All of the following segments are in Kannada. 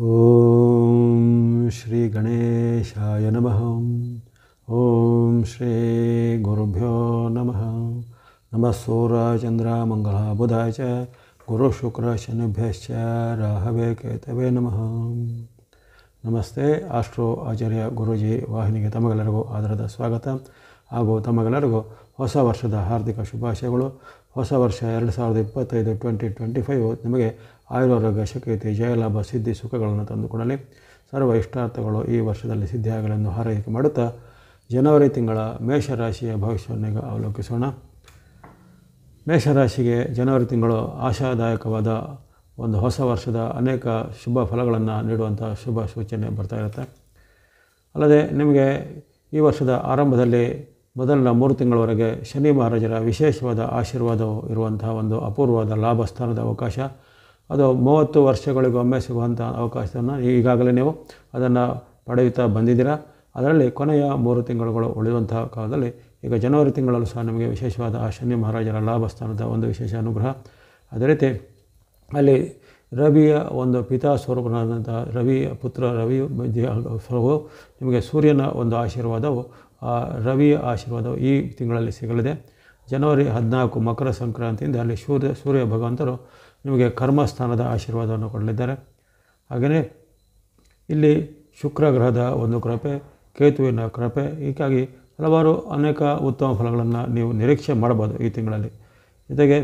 ಓಂ ಶ್ರೀ ಗಣೇಶಾಯ ನಮಃ. ಓಂ ಶ್ರೀ ಗುರುಭ್ಯೋ ನಮಃ. ನಮಃ ಸೂರ್ಯಾಯ ಚಂದ್ರ ಮಂಗಳ ಬುಧಾಯ ಚ ಗುರು ಶುಕ್ರ ಶನಿಭ್ಯಶ್ಚ ರಾಹವೇ ಕೇತವೇ ನಮಃ. ನಮಸ್ತೆ. ಆಸ್ಟ್ರೋ ಆಚಾರ್ಯ ಗುರೂಜಿ ವಾಹಿನಿಗೆ ತಮಗೆಲ್ಲರಿಗೂ ಆದರದ ಸ್ವಾಗತ ಹಾಗೂ ತಮಗೆಲ್ಲರಿಗೂ ಹೊಸ ವರ್ಷದ ಹಾರ್ದಿಕ ಶುಭಾಶಯಗಳು. ಹೊಸ ವರ್ಷ 2025 2025 ನಿಮಗೆ ಆಯುರಾರೋಗ್ಯ ಶಕ್ತಿ ಜಯಲಾಭ ಸಿದ್ಧಿ ಸುಖಗಳನ್ನು ತಂದುಕೊಡಲಿ. ಸರ್ವ ಇಷ್ಟಾರ್ಥಗಳು ಈ ವರ್ಷದಲ್ಲಿ ಸಿದ್ಧಿಯಾಗಲೆಂದು ಹಾರೈಕೆ ಮಾಡುತ್ತಾ ಜನವರಿ ತಿಂಗಳ ಮೇಷರಾಶಿಯ ಭವಿಷ್ಯವನ್ನೀಗ ಅವಲೋಕಿಸೋಣ. ಮೇಷರಾಶಿಗೆ ಜನವರಿ ತಿಂಗಳು ಆಶಾದಾಯಕವಾದ ಒಂದು ಹೊಸ ವರ್ಷದ ಅನೇಕ ಶುಭ ಫಲಗಳನ್ನು ನೀಡುವಂಥ ಶುಭ ಸೂಚನೆ ಬರ್ತಾ ಇರುತ್ತೆ. ಅಲ್ಲದೆ ನಿಮಗೆ ಈ ವರ್ಷದ ಆರಂಭದಲ್ಲಿ ಮೊದಲಿನ 3 ತಿಂಗಳವರೆಗೆ ಶನಿ ಮಹಾರಾಜರ ವಿಶೇಷವಾದ ಆಶೀರ್ವಾದವು ಇರುವಂತಹ ಒಂದು ಅಪೂರ್ವವಾದ ಲಾಭ ಸ್ಥಾನದ ಅವಕಾಶ, ಅದು 30 ವರ್ಷಗಳಿಗೊಮ್ಮೆ ಸಿಗುವಂಥ ಅವಕಾಶವನ್ನು ಈಗಾಗಲೇ ನೀವು ಅದನ್ನು ಪಡೆಯುತ್ತಾ ಬಂದಿದ್ದೀರಾ. ಅದರಲ್ಲಿ ಕೊನೆಯ 3 ತಿಂಗಳುಗಳು ಉಳಿಯುವಂತಹ ಕಾಲದಲ್ಲಿ ಈಗ ಜನವರಿ ತಿಂಗಳಲ್ಲೂ ಸಹ ನಿಮಗೆ ವಿಶೇಷವಾದ ಆ ಶನಿ ಮಹಾರಾಜರ ಲಾಭ ಸ್ಥಾನದ ಒಂದು ವಿಶೇಷ ಅನುಗ್ರಹ. ಅದೇ ರೀತಿ ಅಲ್ಲಿ ರವಿಯ ಒಂದು ಪಿತಾ ಸ್ವರೂಪನಾದಂಥ ರವಿಯ ಪುತ್ರ ರವಿ ಸ್ವರೂಪವು ನಿಮಗೆ ಸೂರ್ಯನ ಒಂದು ಆಶೀರ್ವಾದವು, ಆ ರವಿಯ ಆಶೀರ್ವಾದವು ಈ ತಿಂಗಳಲ್ಲಿ ಸಿಗಲಿದೆ. ಜನವರಿ 14 ಮಕರ ಸಂಕ್ರಾಂತಿಯಿಂದ ಅಲ್ಲಿ ಸೂರ್ಯ ಭಗವಂತರು ನಿಮಗೆ ಕರ್ಮಸ್ಥಾನದ ಆಶೀರ್ವಾದವನ್ನು ಕೊಡಲಿದ್ದಾರೆ. ಹಾಗೆಯೇ ಇಲ್ಲಿ ಶುಕ್ರ ಗ್ರಹದ ಒಂದು ಕೃಪೆ, ಕೇತುವಿನ ಕೃಪೆ, ಹೀಗಾಗಿ ಹಲವಾರು ಅನೇಕ ಉತ್ತಮ ಫಲಗಳನ್ನು ನೀವು ನಿರೀಕ್ಷೆ ಮಾಡಬಹುದು ಈ ತಿಂಗಳಲ್ಲಿ. ಜೊತೆಗೆ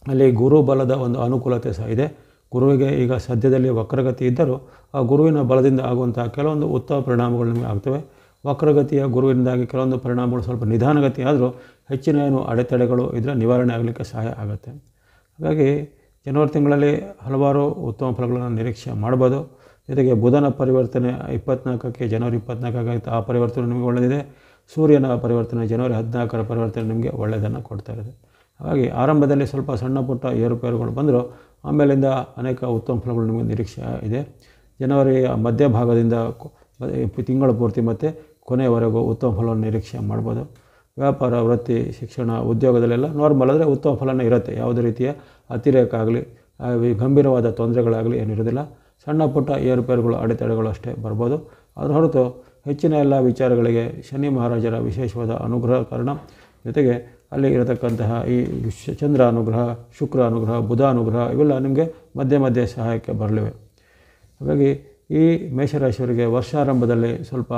ಅಲ್ಲಿ ಗುರು ಬಲದ ಒಂದು ಅನುಕೂಲತೆ ಸಹ ಇದೆ. ಗುರುವಿಗೆ ಈಗ ಸದ್ಯದಲ್ಲಿ ವಕ್ರಗತಿ ಇದ್ದರೂ ಆ ಗುರುವಿನ ಬಲದಿಂದ ಆಗುವಂಥ ಕೆಲವೊಂದು ಉತ್ತಮ ಪರಿಣಾಮಗಳು ನಿಮಗೆ ಆಗ್ತವೆ. ವಕ್ರಗತಿಯ ಗುರುವಿನಿಂದಾಗಿ ಕೆಲವೊಂದು ಪರಿಣಾಮಗಳು ಸ್ವಲ್ಪ ನಿಧಾನಗತಿ ಆದರೂ ಹೆಚ್ಚಿನ ಅಡೆತಡೆಗಳು ಇದರ ನಿವಾರಣೆ ಆಗಲಿಕ್ಕೆ ಸಹಾಯ ಆಗುತ್ತೆ. ಹಾಗಾಗಿ ಜನವರಿ ತಿಂಗಳಲ್ಲಿ ಹಲವಾರು ಉತ್ತಮ ಫಲಗಳನ್ನು ನಿರೀಕ್ಷೆ ಮಾಡ್ಬೋದು. ಜೊತೆಗೆ ಬುಧನ ಪರಿವರ್ತನೆ 24ಕ್ಕೆ ಜನವರಿ 24 ಆಗುತ್ತೆ. ಆ ಪರಿವರ್ತನೆ ನಿಮಗೆ ಒಳ್ಳೆಯದಿದೆ. ಸೂರ್ಯನ ಪರಿವರ್ತನೆ ಜನವರಿ 14ರ ಪರಿವರ್ತನೆ ನಿಮಗೆ ಒಳ್ಳೆಯದನ್ನು ಕೊಡ್ತಾ ಇದೆ. ಹಾಗಾಗಿ ಆರಂಭದಲ್ಲಿ ಸ್ವಲ್ಪ ಸಣ್ಣ ಪುಟ್ಟ ಏರುಪೇರುಗಳು ಬಂದರೂ ಆಮೇಲಿಂದ ಅನೇಕ ಉತ್ತಮ ಫಲಗಳು ನಿಮಗೆ ನಿರೀಕ್ಷೆ ಇದೆ. ಜನವರಿಯ ಮಧ್ಯಭಾಗದಿಂದ ತಿಂಗಳ ಪೂರ್ತಿ ಮತ್ತು ಕೊನೆಯವರೆಗೂ ಉತ್ತಮ ಫಲವನ್ನು ನಿರೀಕ್ಷೆ ಮಾಡ್ಬೋದು. ವ್ಯಾಪಾರ, ವೃತ್ತಿ, ಶಿಕ್ಷಣ, ಉದ್ಯೋಗದಲ್ಲೆಲ್ಲ ನಾರ್ಮಲ್ ಆದರೆ ಉತ್ತಮ ಫಲನೇ ಇರುತ್ತೆ. ಯಾವುದೇ ರೀತಿಯ ಅತಿರೇಕ ಆಗಲಿ ಗಂಭೀರವಾದ ತೊಂದರೆಗಳಾಗಲಿ ಏನಿರೋದಿಲ್ಲ. ಸಣ್ಣ ಪುಟ್ಟ ಏರುಪೇರುಗಳು ಅಡೆತಡೆಗಳು ಅಷ್ಟೇ ಬರ್ಬೋದು. ಅದರ ಹೊರತು ಹೆಚ್ಚಿನ ಎಲ್ಲ ವಿಚಾರಗಳಿಗೆ ಶನಿ ಮಹಾರಾಜರ ವಿಶೇಷವಾದ ಅನುಗ್ರಹ ಕಾರಣ. ಜೊತೆಗೆ ಅಲ್ಲಿ ಇರತಕ್ಕಂತಹ ಈ ಚಂದ್ರ ಅನುಗ್ರಹ, ಶುಕ್ರ ಅನುಗ್ರಹ, ಬುಧ ಅನುಗ್ರಹ ಇವೆಲ್ಲ ನಿಮಗೆ ಮಧ್ಯೆ ಮಧ್ಯೆ ಸಹಾಯಕ್ಕೆ ಬರಲಿವೆ. ಹಾಗಾಗಿ ಈ ಮೇಷರಾಶಿಯವರಿಗೆ ವರ್ಷಾರಂಭದಲ್ಲಿ ಸ್ವಲ್ಪ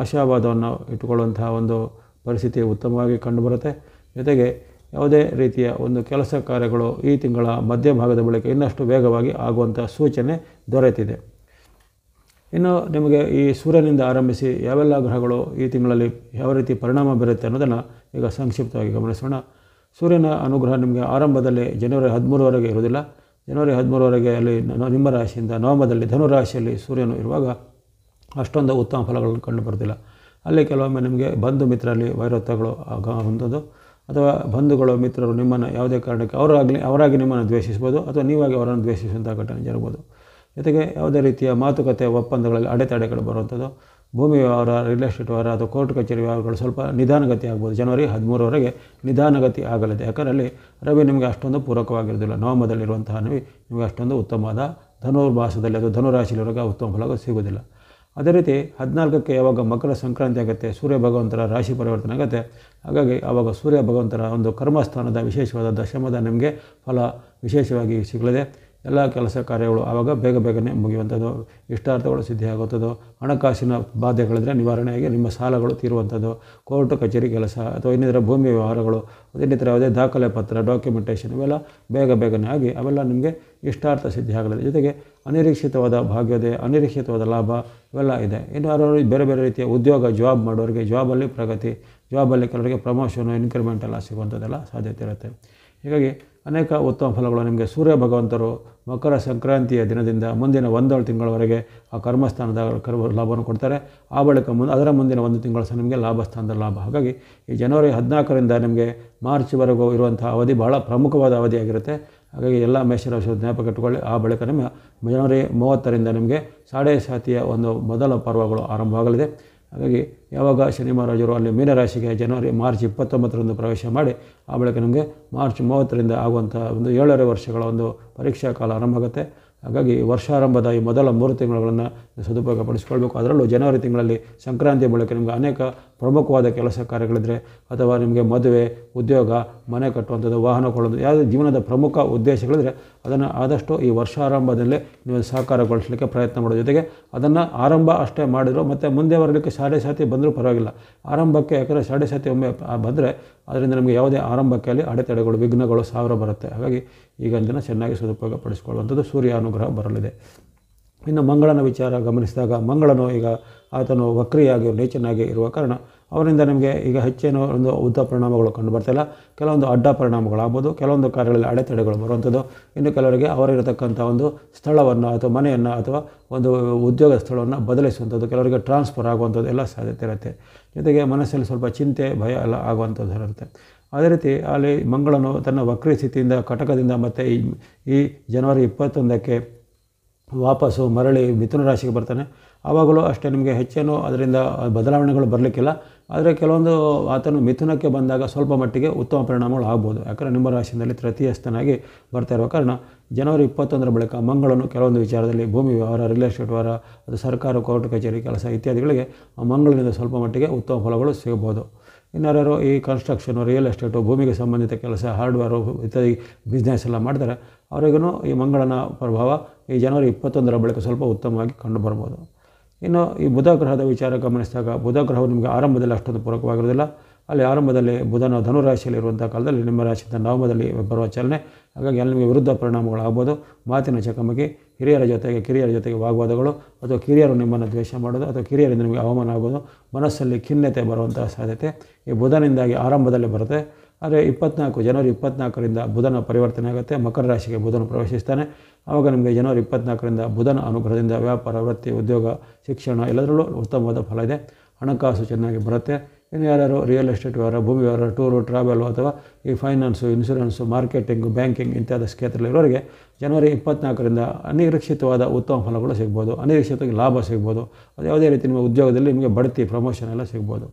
ಆಶಾವಾದವನ್ನು ಇಟ್ಟುಕೊಳ್ಳುವಂತಹ ಒಂದು ಪರಿಸ್ಥಿತಿ ಉತ್ತಮವಾಗಿ ಕಂಡುಬರುತ್ತೆ. ಜೊತೆಗೆ ಯಾವುದೇ ರೀತಿಯ ಒಂದು ಕೆಲಸ ಕಾರ್ಯಗಳು ಈ ತಿಂಗಳ ಮಧ್ಯಭಾಗದ ಬಳಿಕ ಇನ್ನಷ್ಟು ವೇಗವಾಗಿ ಆಗುವಂಥ ಸೂಚನೆ ದೊರೆತಿದೆ. ಇನ್ನು ನಿಮಗೆ ಈ ಸೂರ್ಯನಿಂದ ಆರಂಭಿಸಿ ಯಾವೆಲ್ಲ ಗ್ರಹಗಳು ಈ ತಿಂಗಳಲ್ಲಿ ಯಾವ ರೀತಿ ಪರಿಣಾಮ ಬೀರುತ್ತೆ ಅನ್ನೋದನ್ನು ಈಗ ಸಂಕ್ಷಿಪ್ತವಾಗಿ ಗಮನಿಸೋಣ. ಸೂರ್ಯನ ಅನುಗ್ರಹ ನಿಮಗೆ ಆರಂಭದಲ್ಲಿ ಜನವರಿ 13ವರೆಗೆ ಇರುವುದಿಲ್ಲ. ಜನವರಿ 13ವರೆಗೆ ಅಲ್ಲಿ ನಿಮ್ಮ ರಾಶಿಯಿಂದ ನವಮದಲ್ಲಿ ಧನುರಾಶಿಯಲ್ಲಿ ಸೂರ್ಯನು ಇರುವಾಗ ಅಷ್ಟೊಂದು ಉತ್ತಮ ಫಲಗಳನ್ನು ಕಂಡು ಬರ್ತಿಲ್ಲ. ಅಲ್ಲಿ ಕೆಲವೊಮ್ಮೆ ನಿಮಗೆ ಬಂಧು ಮಿತ್ರರಲ್ಲಿ ವೈರತ್ವಗಳು ಹೊಂದೋದು, ಅಥವಾ ಬಂಧುಗಳು ಮಿತ್ರರು ನಿಮ್ಮನ್ನು ಯಾವುದೇ ಕಾರಣಕ್ಕೆ ಅವರಾಗಿ ನಿಮ್ಮನ್ನು ದ್ವೇಷಿಸ್ಬೋದು, ಅಥವಾ ನೀವಾಗಿ ಅವರನ್ನು ದ್ವೇಷಿಸುವಂಥ ಘಟನೆ ಜರಬಹುದು. ಜೊತೆಗೆ ಯಾವುದೇ ರೀತಿಯ ಮಾತುಕತೆ ಒಪ್ಪಂದಗಳಲ್ಲಿ ಅಡೆತಡೆಗಳು ಬರುವಂಥದ್ದು, ಭೂಮಿ ವ್ಯವಹಾರ, ರಿಯಲ್ ಎಸ್ಟೇಟ್ ವ್ಯವಹಾರ ಅಥವಾ ಕೋರ್ಟ್ ಕಚೇರಿ ವ್ಯವಹಾರಗಳು ಸ್ವಲ್ಪ ನಿಧಾನಗತಿ ಆಗ್ಬೋದು. ಜನವರಿ 13ವರೆಗೆ ನಿಧಾನಗತಿ ಆಗಲಿದೆ. ಯಾಕಂದರೆ ಅಲ್ಲಿ ರವಿ ನಿಮಗೆ ಅಷ್ಟೊಂದು ಪೂರಕವಾಗಿರೋದಿಲ್ಲ. ನವಮದಲ್ಲಿರುವಂತಹ ನಿಮಗೆ ಅಷ್ಟೊಂದು ಉತ್ತಮವಾದ ಧನುರ್ಮಾಸದಲ್ಲಿ ಅದು ಧನುರಾಶಿಯವರೆಗೆ ಉತ್ತಮ ಫಲ ಸಿಗೋದಿಲ್ಲ. ಅದೇ ರೀತಿ 14ಕ್ಕೆ ಯಾವಾಗ ಮಕರ ಸಂಕ್ರಾಂತಿ ಆಗುತ್ತೆ, ಸೂರ್ಯ ಭಗವಂತರ ರಾಶಿ ಪರಿವರ್ತನೆ ಆಗುತ್ತೆ. ಹಾಗಾಗಿ ಆವಾಗ ಸೂರ್ಯ ಭಗವಂತರ ಒಂದು ಕರ್ಮಸ್ಥಾನದ ವಿಶೇಷವಾದ ದಶಮದ ನಿಮಗೆ ಫಲ ವಿಶೇಷವಾಗಿ ಸಿಗಲಿದೆ. ಎಲ್ಲ ಕೆಲಸ ಕಾರ್ಯಗಳು ಆವಾಗ ಬೇಗನೆ ಮುಗಿಯುವಂಥದ್ದು, ಇಷ್ಟಾರ್ಥಗಳು ಸಿದ್ಧಿಯಾಗುವಂಥದ್ದು, ಹಣಕಾಸಿನ ಬಾಧೆಗಳಿದ್ರೆ ನಿವಾರಣೆಯಾಗಿ ನಿಮ್ಮ ಸಾಲಗಳು ತೀರುವಂಥದ್ದು, ಕೋರ್ಟ್ ಕಚೇರಿ ಕೆಲಸ ಅಥವಾ ಇನ್ನಿತರ ಭೂಮಿ ವ್ಯವಹಾರಗಳು, ಇನ್ನಿತರ ಯಾವುದೇ ದಾಖಲೆ ಪತ್ರ, ಡಾಕ್ಯುಮೆಂಟೇಷನ್ ಇವೆಲ್ಲ ಬೇಗನೆ ಆಗಿ ಅವೆಲ್ಲ ನಿಮಗೆ ಇಷ್ಟಾರ್ಥ ಸಿದ್ಧಿ ಆಗಲಿದೆ. ಜೊತೆಗೆ ಅನಿರೀಕ್ಷಿತವಾದ ಭಾಗ್ಯೋದಯ, ಅನಿರೀಕ್ಷಿತವಾದ ಲಾಭ ಇವೆಲ್ಲ ಇದೆ. ಇನ್ನು ಯಾರು ಬೇರೆ ರೀತಿಯ ಉದ್ಯೋಗ, ಜಾಬ್ ಮಾಡೋರಿಗೆ ಜಾಬಲ್ಲಿ ಪ್ರಗತಿ, ಜಾಬಲ್ಲಿ ಕೆಲವರಿಗೆ ಪ್ರಮೋಷನು, ಇನ್ಕ್ರಿಮೆಂಟ್ ಎಲ್ಲ ಸಿಗುವಂಥದ್ದೆಲ್ಲ ಸಾಧ್ಯತೆ ಇರುತ್ತೆ. ಹೀಗಾಗಿ ಅನೇಕ ಉತ್ತಮ ಫಲಗಳು ನಿಮಗೆ ಸೂರ್ಯ ಭಗವಂತರು ಮಕರ ಸಂಕ್ರಾಂತಿಯ ದಿನದಿಂದ ಮುಂದಿನ 1 ತಿಂಗಳವರೆಗೆ ಆ ಕರ್ಮಸ್ಥಾನದ ಲಾಭವನ್ನು ಕೊಡ್ತಾರೆ. ಆ ಬಳಿಕ ಅದರ ಮುಂದಿನ 1 ತಿಂಗಳು ಸಹ ನಿಮಗೆ ಲಾಭ ಸ್ಥಾನದ ಲಾಭ. ಹಾಗಾಗಿ ಈ ಜನವರಿ 14ರಿಂದ ನಿಮಗೆ ಮಾರ್ಚ್ವರೆಗೂ ಇರುವಂಥ ಅವಧಿ ಬಹಳ ಪ್ರಮುಖವಾದ ಅವಧಿಯಾಗಿರುತ್ತೆ. ಹಾಗಾಗಿ ಎಲ್ಲ ಮೇಷರಾಶಿ ಜ್ಞಾಪಕ ಇಟ್ಟುಕೊಳ್ಳಿ. ಆ ಬಳಿಕ ನಿಮ್ಮ ಜನವರಿ 30ರಿಂದ ನಿಮಗೆ ಸಾಡೆ ಸಾತಿಯ ಒಂದು ಮೊದಲ ಪರ್ವಗಳು ಆರಂಭವಾಗಲಿದೆ. ಹಾಗಾಗಿ ಯಾವಾಗ ಶನಿ ಮಹಾರಾಜರು ಅಲ್ಲಿ ಮೀನರಾಶಿಗೆ ಮಾರ್ಚ್ 29ರಂದು ಪ್ರವೇಶ ಮಾಡಿ ಆ ಬಳಿಕ ನಮಗೆ ಮಾರ್ಚ್ 30ರಿಂದ ಆಗುವಂಥ ಒಂದು 7.5 ವರ್ಷಗಳ ಒಂದು ಪರೀಕ್ಷಾ ಕಾಲ ಆರಂಭ ಆಗುತ್ತೆ. ಹಾಗಾಗಿ ವರ್ಷಾರಂಭದ ಈ ಮೊದಲ 3 ತಿಂಗಳುಗಳನ್ನು ಸದುಪಯೋಗಪಡಿಸ್ಕೊಳ್ಬೇಕು. ಅದರಲ್ಲೂ ಜನವರಿ ತಿಂಗಳಲ್ಲಿ ಸಂಕ್ರಾಂತಿ ಬಳಿಕ ನಿಮಗೆ ಅನೇಕ ಪ್ರಮುಖವಾದ ಕೆಲಸ ಕಾರ್ಯಗಳಿದ್ರೆ ಅಥವಾ ನಿಮಗೆ ಮದುವೆ, ಉದ್ಯೋಗ, ಮನೆ ಕಟ್ಟುವಂಥದ್ದು, ವಾಹನ ಕೊಳ್ಳೋದು, ಯಾವುದೇ ಜೀವನದ ಪ್ರಮುಖ ಉದ್ದೇಶಗಳಿದ್ರೆ ಅದನ್ನು ಆದಷ್ಟು ಈ ವರ್ಷಾರಂಭದಲ್ಲೇ ನೀವು ಸಾಕಾರಗೊಳಿಸಲಿಕ್ಕೆ ಪ್ರಯತ್ನ ಮಾಡೋ ಜೊತೆಗೆ ಅದನ್ನು ಆರಂಭ ಅಷ್ಟೇ ಮಾಡಿದ್ರು ಮತ್ತು ಮುಂದೆ ಬರಲಿಕ್ಕೆ ಸಾಡೆ ಸಾತಿ ಬಂದರೂ ಪರವಾಗಿಲ್ಲ. ಆರಂಭಕ್ಕೆ ಯಾಕಂದರೆ ಸಾಡೆ ಸಾತಿ ಒಮ್ಮೆ ಬಂದರೆ ಅದರಿಂದ ನಮಗೆ ಯಾವುದೇ ಆರಂಭಕ್ಕೆ ಅಲ್ಲಿ ಅಡೆತಡೆಗಳು, ವಿಘ್ನಗಳು 1000 ಬರುತ್ತೆ. ಹಾಗಾಗಿ ಈಗ ದಿನ ಚೆನ್ನಾಗಿ ಸದುಪಯೋಗಪಡಿಸಿಕೊಳ್ಳುವಂಥದ್ದು ಸೂರ್ಯ ಅನುಗ್ರಹ ಬರಲಿದೆ. ಇನ್ನು ಮಂಗಳನ ವಿಚಾರ ಗಮನಿಸಿದಾಗ ಮಂಗಳನು ಈಗ ಆತನು ವಕ್ರಿಯಾಗಿ ನೀಚನಾಗಿ ಇರುವ ಕಾರಣ ಅವರಿಂದ ನಿಮಗೆ ಈಗ ಹೆಚ್ಚೇನೋ ಒಂದು ಉದ್ದ ಪರಿಣಾಮಗಳು ಕಂಡು ಬರ್ತಾಯಿಲ್ಲ. ಕೆಲವೊಂದು ಅಡ್ಡ ಪರಿಣಾಮಗಳಾಗ್ಬೋದು, ಕೆಲವೊಂದು ಕಾರ್ಯಗಳಲ್ಲಿ ಅಡೆತಡೆಗಳು ಬರುವಂಥದ್ದು, ಇನ್ನು ಕೆಲವರಿಗೆ ಅವರಿರತಕ್ಕಂಥ ಒಂದು ಸ್ಥಳವನ್ನು ಅಥವಾ ಮನೆಯನ್ನು ಅಥವಾ ಒಂದು ಉದ್ಯೋಗ ಸ್ಥಳವನ್ನು ಬದಲಿಸುವಂಥದ್ದು, ಕೆಲವರಿಗೆ ಟ್ರಾನ್ಸ್ಫರ್ ಆಗುವಂಥದ್ದು ಎಲ್ಲ ಸಾಧ್ಯತೆ ಇರುತ್ತೆ. ಜೊತೆಗೆ ಮನಸ್ಸಲ್ಲಿ ಸ್ವಲ್ಪ ಚಿಂತೆ, ಭಯ ಎಲ್ಲ ಆಗುವಂಥದ್ದು ಇರುತ್ತೆ. ಅದೇ ರೀತಿ ಅಲ್ಲಿ ಮಂಗಳನು ತನ್ನ ವಕ್ರಿ ಸ್ಥಿತಿಯಿಂದ ಕಟಕದಿಂದ ಮತ್ತು ಈ ಜನವರಿ 21ಕ್ಕೆ ವಾಪಸ್ಸು ಮರಳಿ ಮಿಥುನ ರಾಶಿಗೆ ಬರ್ತಾನೆ. ಆವಾಗಲೂ ಅಷ್ಟೇ ನಿಮಗೆ ಹೆಚ್ಚೇನೂ ಅದರಿಂದ ಬದಲಾವಣೆಗಳು ಬರಲಿಕ್ಕಿಲ್ಲ. ಆದರೆ ಕೆಲವೊಂದು ಆತನು ಮಿಥುನಕ್ಕೆ ಬಂದಾಗ ಸ್ವಲ್ಪ ಮಟ್ಟಿಗೆ ಉತ್ತಮ ಪರಿಣಾಮಗಳು ಆಗ್ಬೋದು. ಯಾಕಂದರೆ ನಿಮ್ಮ ರಾಶಿಯಲ್ಲಿ ತೃತೀಯಸ್ಥನಾಗಿ ಬರ್ತಾ ಇರುವ ಕಾರಣ ಜನವರಿ 21ರ ಬಳಿಕ ಮಂಗಳನು ಕೆಲವೊಂದು ವಿಚಾರದಲ್ಲಿ ಭೂಮಿ ವ್ಯವಹಾರ, ರಿಯಲ್ ಎಸ್ಟೇಟ್ ವ್ಯವಹಾರ, ಅದು ಸರ್ಕಾರ, ಕೋರ್ಟ್ ಕಚೇರಿ ಕೆಲಸ ಇತ್ಯಾದಿಗಳಿಗೆ ಮಂಗಳನಿಂದ ಸ್ವಲ್ಪ ಮಟ್ಟಿಗೆ ಉತ್ತಮ ಫಲಗಳು ಸಿಗಬಹುದು. ಇನ್ಯಾರು ಈ ಕನ್ಸ್ಟ್ರಕ್ಷನು, ರಿಯಲ್ ಎಸ್ಟೇಟು, ಭೂಮಿಗೆ ಸಂಬಂಧಿತ ಕೆಲಸ, ಹಾರ್ಡ್ವೇರು ಇತ್ಯಾದಿ ಬಿಸ್ನೆಸ್ ಎಲ್ಲ ಮಾಡ್ತಾರೆ, ಅವರಿಗೂ ಈ ಮಂಗಳನ ಪ್ರಭಾವ ಈ ಜನವರಿ 21ರ ಬಳಿಕ ಸ್ವಲ್ಪ ಉತ್ತಮವಾಗಿ ಕಂಡು ಬರ್ಬೋದು. ಇನ್ನು ಈ ಬುಧ ಗ್ರಹದ ವಿಚಾರ ಗಮನಿಸಿದಾಗ ಬುಧ ಗ್ರಹವು ನಿಮಗೆ ಆರಂಭದಲ್ಲಿ ಅಷ್ಟೊಂದು ಪೂರಕವಾಗಿರೋದಿಲ್ಲ. ಅಲ್ಲಿ ಆರಂಭದಲ್ಲಿ ಬುಧನ ಧನುರಾಶಿಯಲ್ಲಿರುವಂಥ ಕಾಲದಲ್ಲಿ ನಿಮ್ಮ ರಾಶಿಯಿಂದ ನವಮದಲ್ಲಿ ಬರುವ ಚಲನೆ, ಹಾಗಾಗಿ ಅಲ್ಲಿ ನಿಮಗೆ ವಿರುದ್ಧ ಪರಿಣಾಮಗಳಾಗ್ಬೋದು. ಮಾತಿನ ಚಕಮಕಿ, ಹಿರಿಯರ ಜೊತೆಗೆ ಕಿರಿಯರ ಜೊತೆಗೆ ವಾಗ್ವಾದಗಳು, ಅಥವಾ ಕಿರಿಯರು ನಿಮ್ಮನ್ನು ದ್ವೇಷ ಮಾಡೋದು, ಅಥವಾ ಕಿರಿಯರಿಂದ ನಿಮಗೆ ಅವಮಾನ ಆಗೋದು, ಮನಸ್ಸಲ್ಲಿ ಖಿನ್ನತೆ ಬರುವಂಥ ಸಾಧ್ಯತೆ ಈ ಬುಧನಿಂದಾಗಿ ಆರಂಭದಲ್ಲಿ ಬರುತ್ತೆ. ಆದರೆ ಜನವರಿ 24ರಿಂದ ಬುಧನ ಪರಿವರ್ತನೆ ಆಗುತ್ತೆ. ಮಕರ ರಾಶಿಗೆ ಬುಧನು ಪ್ರವೇಶಿಸ್ತಾನೆ. ಆವಾಗ ನಿಮಗೆ ಜನವರಿ 24ರಿಂದ ಬುಧನ ಅನುಗ್ರಹದಿಂದ ವ್ಯಾಪಾರ, ವೃತ್ತಿ, ಉದ್ಯೋಗ, ಶಿಕ್ಷಣ ಎಲ್ಲದರಲ್ಲೂ ಉತ್ತಮವಾದ ಫಲ ಇದೆ. ಹಣಕಾಸು ಚೆನ್ನಾಗಿ ಬರುತ್ತೆ. ಇನ್ನು ಯಾರ್ಯಾರು ರಿಯಲ್ ಎಸ್ಟೇಟ್ ವ್ಯವಹಾರ, ಭೂಮಿ ವ್ಯವಹಾರ, ಟೂರು, ಟ್ರಾವೆಲು ಅಥವಾ ಈ ಫೈನಾನ್ಸು, ಇನ್ಶೂರೆನ್ಸು, ಮಾರ್ಕೆಟಿಂಗು, ಬ್ಯಾಂಕಿಂಗ್ ಇಂತ್ಯಾದ ಕ್ಷೇತ್ರದಲ್ಲಿರೋರಿಗೆ ಜನವರಿ 24ರಿಂದ ಅನಿರೀಕ್ಷಿತವಾದ ಉತ್ತಮ ಫಲಗಳು ಸಿಗ್ಬೋದು. ಅನಿರೀಕ್ಷಿತವಾಗಿ ಲಾಭ ಸಿಗ್ಬೋದು. ಅದು ಯಾವುದೇ ರೀತಿ ನಿಮ್ಮ ಉದ್ಯೋಗದಲ್ಲಿ ನಿಮಗೆ ಬಡ್ತಿ, ಪ್ರಮೋಷನ್ ಎಲ್ಲ ಸಿಗ್ಬೋದು.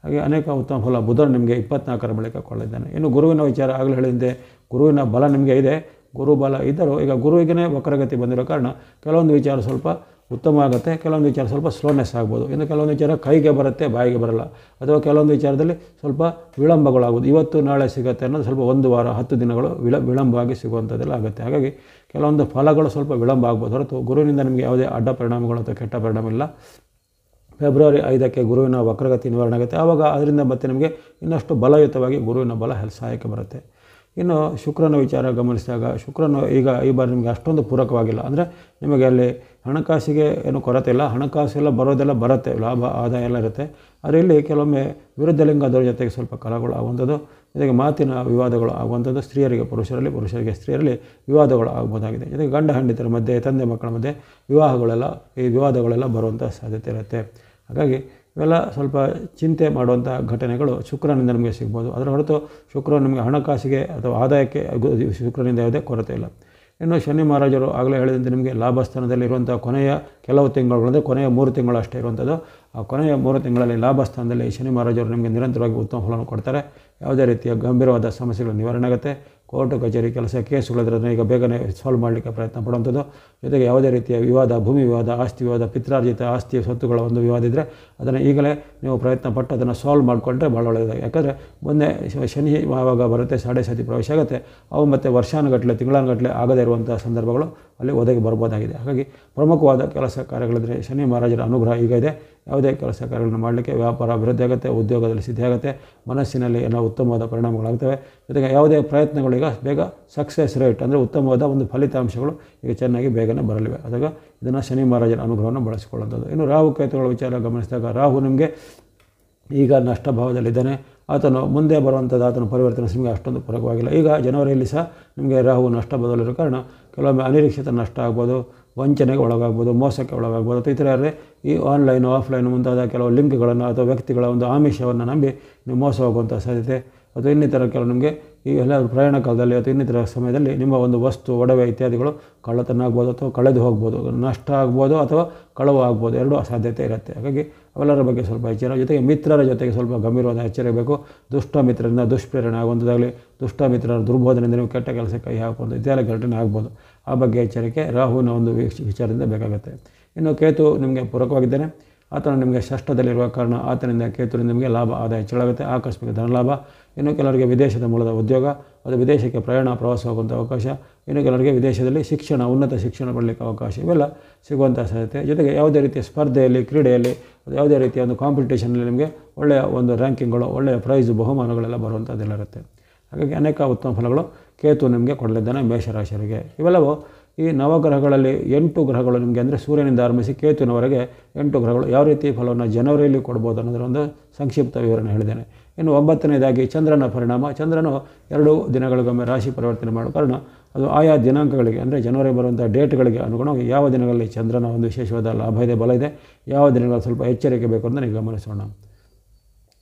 ಹಾಗೆ ಅನೇಕ ಉತ್ತಮ ಫಲ ಬುಧನು ನಿಮಗೆ 24ರ ಬಳಿಕ ಕೊಳ್ಳಿದ್ದಾನೆ. ಇನ್ನು ಗುರುವಿನ ವಿಚಾರ ಆಗಲೇ ಹೇಳಿದಂತೆ ಗುರುವಿನ ಬಲ ನಿಮಗೆ ಇದೆ. ಗುರು ಬಲ ಇದ್ದರೂ ಈಗ ಗುರುವಿಗೆ ವಕ್ರಗತಿ ಬಂದಿರೋ ಕಾರಣ ಕೆಲವೊಂದು ವಿಚಾರ ಸ್ವಲ್ಪ ಉತ್ತಮ ಆಗುತ್ತೆ, ಕೆಲವೊಂದು ವಿಚಾರ ಸ್ವಲ್ಪ ಸ್ಲೋನೆಸ್ ಆಗ್ಬೋದು. ಇನ್ನು ಕೆಲವೊಂದು ವಿಚಾರ ಕೈಗೆ ಬರುತ್ತೆ, ಬಾಯಿಗೆ ಬರಲ್ಲ, ಅಥವಾ ಕೆಲವೊಂದು ವಿಚಾರದಲ್ಲಿ ಸ್ವಲ್ಪ ವಿಳಂಬಗಳಾಗೋದು. ಇವತ್ತು ನಾಳೆ ಸಿಗುತ್ತೆ ಅನ್ನೋದು ಸ್ವಲ್ಪ 1 ವಾರ 10 ದಿನಗಳು ವಿಳಂಬವಾಗಿ ಸಿಗುವಂಥದ್ದೆಲ್ಲ ಆಗುತ್ತೆ. ಹಾಗಾಗಿ ಕೆಲವೊಂದು ಫಲಗಳು ಸ್ವಲ್ಪ ವಿಳಂಬ ಆಗ್ಬೋದು ಹೊರತು ಗುರುವಿನಿಂದ ನಿಮಗೆ ಯಾವುದೇ ಅಡ್ಡ ಪರಿಣಾಮಗಳು ಅಥವಾ ಕೆಟ್ಟ ಪರಿಣಾಮ ಇಲ್ಲ. ಫೆಬ್ರವರಿ 5ಕ್ಕೆ ಗುರುವಿನ ವಕ್ರಗತಿ ನಿವಾರಣೆ ಆಗುತ್ತೆ. ಆವಾಗ ಅದರಿಂದ ಮತ್ತೆ ನಿಮಗೆ ಇನ್ನಷ್ಟು ಬಲಯುತವಾಗಿ ಗುರುವಿನ ಬಲ ಸಹಾಯಕ್ಕೆ ಬರುತ್ತೆ. ಇನ್ನು ಶುಕ್ರನ ವಿಚಾರ ಗಮನಿಸಿದಾಗ ಶುಕ್ರನು ಈಗ ಈ ಬಾರಿ ನಿಮಗೆ ಅಷ್ಟೊಂದು ಪೂರಕವಾಗಿಲ್ಲ. ಅಂದರೆ ನಿಮಗೆ ಅಲ್ಲಿ ಹಣಕಾಸಿಗೆ ಏನು ಕೊರತೆ ಇಲ್ಲ, ಹಣಕಾಸೆಲ್ಲ ಬರೋದೆಲ್ಲ ಬರುತ್ತೆ, ಲಾಭ ಆದಾಯ ಎಲ್ಲ ಇರುತ್ತೆ. ಆದರೆ ಇಲ್ಲಿ ಕೆಲವೊಮ್ಮೆ ವಿರುದ್ಧ ಲಿಂಗದವ್ರ ಜೊತೆಗೆ ಸ್ವಲ್ಪ ಕಲಹಗಳು ಆಗುವಂಥದ್ದು, ಜೊತೆಗೆ ಮಾತಿನ ವಿವಾದಗಳು ಆಗುವಂಥದ್ದು, ಸ್ತ್ರೀಯರಿಗೆ ಪುರುಷರಲ್ಲಿ, ಪುರುಷರಿಗೆ ಸ್ತ್ರೀಯರಲ್ಲಿ ವಿವಾದಗಳು ಆಗ್ಬೋದಾಗಿದೆ. ಜೊತೆಗೆ ಗಂಡ ಹೆಂಡತಿಯರ ಮಧ್ಯೆ, ತಂದೆ ಮಕ್ಕಳ ಮಧ್ಯೆ ಈ ವಿವಾದಗಳೆಲ್ಲ ಬರುವಂಥ ಸಾಧ್ಯತೆ ಇರುತ್ತೆ. ಹಾಗಾಗಿ ಇವೆಲ್ಲ ಸ್ವಲ್ಪ ಚಿಂತೆ ಮಾಡುವಂಥ ಘಟನೆಗಳು ಶುಕ್ರನಿಂದ ನಮಗೆ ಸಿಗ್ಬೋದು. ಅದರ ಹೊರತು ಶುಕ್ರ ನಿಮಗೆ ಹಣಕಾಸಿಗೆ ಅಥವಾ ಆದಾಯಕ್ಕೆ ಶುಕ್ರನಿಂದ ಯಾವುದೇ ಕೊರತೆ ಇಲ್ಲ. ಇನ್ನು ಶನಿ ಮಹಾರಾಜರು ಆಗಲೇ ಹೇಳಿದಂತೆ ನಿಮಗೆ ಲಾಭಸ್ಥಾನದಲ್ಲಿರುವಂಥ ಕೊನೆಯ ಕೆಲವು ತಿಂಗಳು, ಅಂದರೆ ಕೊನೆಯ 3 ತಿಂಗಳು ಅಷ್ಟೇ ಇರುವಂಥದ್ದು. ಆ ಕೊನೆಯ 3 ತಿಂಗಳಲ್ಲಿ ಲಾಭಸ್ಥಾನದಲ್ಲಿ ಶನಿ ಮಹಾರಾಜರು ನಿಮಗೆ ನಿರಂತರವಾಗಿ ಉತ್ತಮ ಫಲವನ್ನು ಕೊಡ್ತಾರೆ. ಯಾವುದೇ ರೀತಿಯ ಗಂಭೀರವಾದ ಸಮಸ್ಯೆಗಳು ನಿವಾರಣೆ ಆಗುತ್ತೆ. ಕೋರ್ಟು ಕಚೇರಿ ಕೆಲಸ, ಕೇಸುಗಳಿದ್ರನ್ನು ಈಗ ಬೇಗನೆ ಸಾಲ್ವ್ ಮಾಡಲಿಕ್ಕೆ ಪ್ರಯತ್ನ ಪಡುವಂಥದ್ದು. ಜೊತೆಗೆ ಯಾವುದೇ ರೀತಿಯ ವಿವಾದ, ಭೂಮಿ ವಿವಾದ, ಆಸ್ತಿ ವಿವಾದ, ಪಿತ್ರಾರ್ಜಿತ ಆಸ್ತಿ ಸ್ವತ್ತುಗಳ ಒಂದು ವಿವಾದ ಇದ್ದರೆ ಅದನ್ನು ಈಗಲೇ ನೀವು ಪ್ರಯತ್ನ ಪಟ್ಟು ಅದನ್ನು ಸಾಲ್ವ್ ಮಾಡಿಕೊಂಡ್ರೆ ಭಾಳ ಒಳ್ಳೆಯದಾಗಿ. ಯಾಕಂದರೆ ಮೊನ್ನೆ ಶನಿ ಯಾವಾಗ ಬರುತ್ತೆ, ಸಾಡೆ ಸಾತಿ ಪ್ರವೇಶ ಆಗುತ್ತೆ, ಅವು ಮತ್ತು ವರ್ಷಾನುಗಟ್ಟಲೆ, ತಿಂಗಳಾನುಗಟ್ಟಲೆ ಆಗದೇ ಇರುವಂಥ ಸಂದರ್ಭಗಳು ಅಲ್ಲಿ ಒದಗಿ ಬರ್ಬೋದಾಗಿದೆ. ಹಾಗಾಗಿ ಪ್ರಮುಖವಾದ ಕೆಲಸ ಕಾರ್ಯಗಳಿದ್ರೆ ಶನಿ ಮಹಾರಾಜರ ಅನುಗ್ರಹ ಈಗ ಇದೆ. ಯಾವುದೇ ಕೆಲಸ ಕಾರ್ಯಗಳನ್ನು ಮಾಡಲಿಕ್ಕೆ ವ್ಯಾಪಾರ ಅಭಿವೃದ್ಧಿ ಆಗುತ್ತೆ, ಉದ್ಯೋಗದಲ್ಲಿ ಸಿದ್ಧಿ ಆಗುತ್ತೆ, ಮನಸ್ಸಿನಲ್ಲಿ ಏನೋ ಉತ್ತಮವಾದ ಪರಿಣಾಮಗಳಾಗ್ತವೆ. ಜೊತೆಗೆ ಯಾವುದೇ ಪ್ರಯತ್ನಗಳು ಈಗ ಬೇಗ ಸಕ್ಸಸ್ ರೇಟ್, ಅಂದರೆ ಉತ್ತಮವಾದ ಒಂದು ಫಲಿತಾಂಶಗಳು ಈಗ ಚೆನ್ನಾಗಿ ಬೇಗನೆ ಬರಲಿವೆ. ಆದಾಗ ಇದನ್ನು ಶನಿ ಮಹಾರಾಜರ ಅನುಗ್ರಹವನ್ನು ಬಳಸಿಕೊಳ್ಳುವಂಥದ್ದು. ಇನ್ನು ರಾಹು ಕೇತುಗಳ ವಿಚಾರ ಗಮನಿಸಿದಾಗ ರಾಹು ನಿಮಗೆ ಈಗ ನಷ್ಟ ಭಾವದಲ್ಲಿದ್ದಾನೆ. ಆತನು ಮುಂದೆ ಬರುವಂಥದ್ದು ಆತನ ಪರಿವರ್ತನೆ ನಿಮಗೆ ಅಷ್ಟೊಂದು ಪೂರಕವಾಗಿಲ್ಲ. ಈಗ ಜನವರಿಯಲ್ಲಿ ಸಹ ನಿಮಗೆ ರಾಹು ನಷ್ಟ ಭಾವದಲ್ಲಿರೋ ಕಾರಣ ಕೆಲವೊಮ್ಮೆ ಅನಿರೀಕ್ಷಿತ ನಷ್ಟ ಆಗ್ಬೋದು, ವಂಚನೆಗೆ ಒಳಗಾಗ್ಬೋದು, ಮೋಸಕ್ಕೆ ಒಳಗಾಗ್ಬೋದು, ಅಥವಾ ಇತರರೇ ಈ ಆನ್ಲೈನು ಆಫ್ಲೈನು ಮುಂತಾದ ಕೆಲವು ಲಿಂಕ್ಗಳನ್ನು ಅಥವಾ ವ್ಯಕ್ತಿಗಳ ಒಂದು ಆಮಿಷವನ್ನು ನಂಬಿ ನೀವು ಮೋಸ ಹೋಗುವಂಥ ಸಾಧ್ಯತೆ, ಅಥವಾ ಇನ್ನಿತರ ಕೆಲವು ನಿಮಗೆ ಈ ಎಲ್ಲ ಪ್ರಯಾಣ ಕಾಲದಲ್ಲಿ ಅಥವಾ ಇನ್ನಿತರ ಸಮಯದಲ್ಲಿ ನಿಮ್ಮ ಒಂದು ವಸ್ತು, ಒಡವೆ ಇತ್ಯಾದಿಗಳು ಕಳ್ಳತನ ಆಗ್ಬೋದು ಅಥವಾ ಕಳೆದು ಹೋಗ್ಬೋದು, ನಷ್ಟ ಆಗ್ಬೋದು ಅಥವಾ ಕಳವು ಆಗ್ಬೋದು, ಎರಡೂ ಸಾಧ್ಯತೆ ಇರುತ್ತೆ. ಹಾಗಾಗಿ ಅವೆಲ್ಲರ ಬಗ್ಗೆ ಸ್ವಲ್ಪ ಎಚ್ಚರ. ಜೊತೆಗೆ ಮಿತ್ರರ ಜೊತೆಗೆ ಸ್ವಲ್ಪ ಗಂಭೀರವಾದ ಎಚ್ಚರ ಇರಬೇಕು. ದುಷ್ಟ ಮಿತ್ರರಿಂದ ದುಷ್ಪ್ರೇರಣೆ ಆಗುವಂಥದ್ದಾಗಲಿ, ದುಷ್ಟ ಮಿತ್ರರ ದುರ್ಬೋಧನೆಯಿಂದ ನೀವು ಕೆಟ್ಟ ಕೆಲಸಕ್ಕೆ ಕೈ ಹಾಕುವಂಥ ಇತ್ಯಾದಿ ಘಟನೆ ಆಗ್ಬೋದು. ಆ ಬಗ್ಗೆ ಎಚ್ಚರಿಕೆ ರಾಹುವಿನ ಒಂದು ವಿಚಾರದಿಂದ ಬೇಕಾಗುತ್ತೆ. ಇನ್ನು ಕೇತು ನಿಮಗೆ ಪೂರಕವಾಗಿದ್ದಾನೆ. ಆತನು ನಿಮಗೆ ಷಷ್ಠದಲ್ಲಿರುವ ಕಾರಣ ಆತನಿಂದ ಕೇತುವಿನಿಂದ ನಿಮಗೆ ಲಾಭ ಆದಾಯ ಹೆಚ್ಚಳಾಗುತ್ತೆ, ಆಕಸ್ಮಿಕ ಧನಲಾಭ. ಇನ್ನು ಕೆಲವರಿಗೆ ವಿದೇಶದ ಮೂಲದ ಉದ್ಯೋಗ, ಅದು ವಿದೇಶಕ್ಕೆ ಪ್ರವಾಸ ಹೋಗುವಂಥ ಅವಕಾಶ. ಇನ್ನು ಕೆಲವರಿಗೆ ವಿದೇಶದಲ್ಲಿ ಉನ್ನತ ಶಿಕ್ಷಣ ಪಡಲಿಕ್ಕೆ ಅವಕಾಶ, ಇವೆಲ್ಲ ಸಿಗುವಂಥ ಸಾಧ್ಯತೆ. ಜೊತೆಗೆ ಯಾವುದೇ ರೀತಿಯ ಸ್ಪರ್ಧೆಯಲ್ಲಿ, ಕ್ರೀಡೆಯಲ್ಲಿ, ಯಾವುದೇ ರೀತಿಯ ಒಂದು ಕಾಂಪಿಟೇಷನಲ್ಲಿ ನಿಮಗೆ ಒಳ್ಳೆಯ ಒಂದು ರ್ಯಾಂಕಿಂಗ್ಗಳು, ಒಳ್ಳೆಯ ಪ್ರೈಸು, ಬಹುಮಾನಗಳೆಲ್ಲ ಬರುವಂಥದ್ದೆಲ್ಲ ಇರುತ್ತೆ. ಹಾಗಾಗಿ ಅನೇಕ ಉತ್ತಮ ಫಲಗಳು ಕೇತು ನಿಮಗೆ ಕೊಡಲಿದ್ದಾನೆ ಮೇಷರಾಶಿಯವರಿಗೆ. ಇವೆಲ್ಲವೂ ಈ ನವಗ್ರಹಗಳಲ್ಲಿ 8 ಗ್ರಹಗಳು ನಿಮಗೆ ಅಂದರೆ ಸೂರ್ಯನಿಂದ ಆರಂಭಿಸಿ ಕೇತುವಿನವರೆಗೆ 8 ಗ್ರಹಗಳು ಯಾವ ರೀತಿ ಫಲವನ್ನು ಜನವರಿಯಲ್ಲಿ ಕೊಡ್ಬೋದು ಅನ್ನೋದರ ಒಂದು ಸಂಕ್ಷಿಪ್ತ ವಿವರಣೆ ಹೇಳಿದ್ದೇನೆ. ಇನ್ನು 9ನೇದಾಗಿ ಚಂದ್ರನ ಪರಿಣಾಮ. ಚಂದ್ರನು 2 ದಿನಗಳಿಗೊಮ್ಮೆ ರಾಶಿ ಪರಿವರ್ತನೆ ಮಾಡೋ ಕಾರಣ ಅದು ಆಯಾ ದಿನಾಂಕಗಳಿಗೆ ಅಂದರೆ ಜನವರಿ ಬರುವಂಥ ಡೇಟ್ಗಳಿಗೆ ಅನುಗುಣವಾಗಿ ಯಾವ ದಿನಗಳಲ್ಲಿ ಚಂದ್ರನ ಒಂದು ವಿಶೇಷವಾದ ಲಾಭ ಇದೆ, ಬಲ ಇದೆ, ಯಾವ ದಿನಗಳಲ್ಲಿ ಸ್ವಲ್ಪ ಎಚ್ಚರಿಕೆ ಬೇಕು ಅಂತ ನೀವು ಗಮನಿಸೋಣ.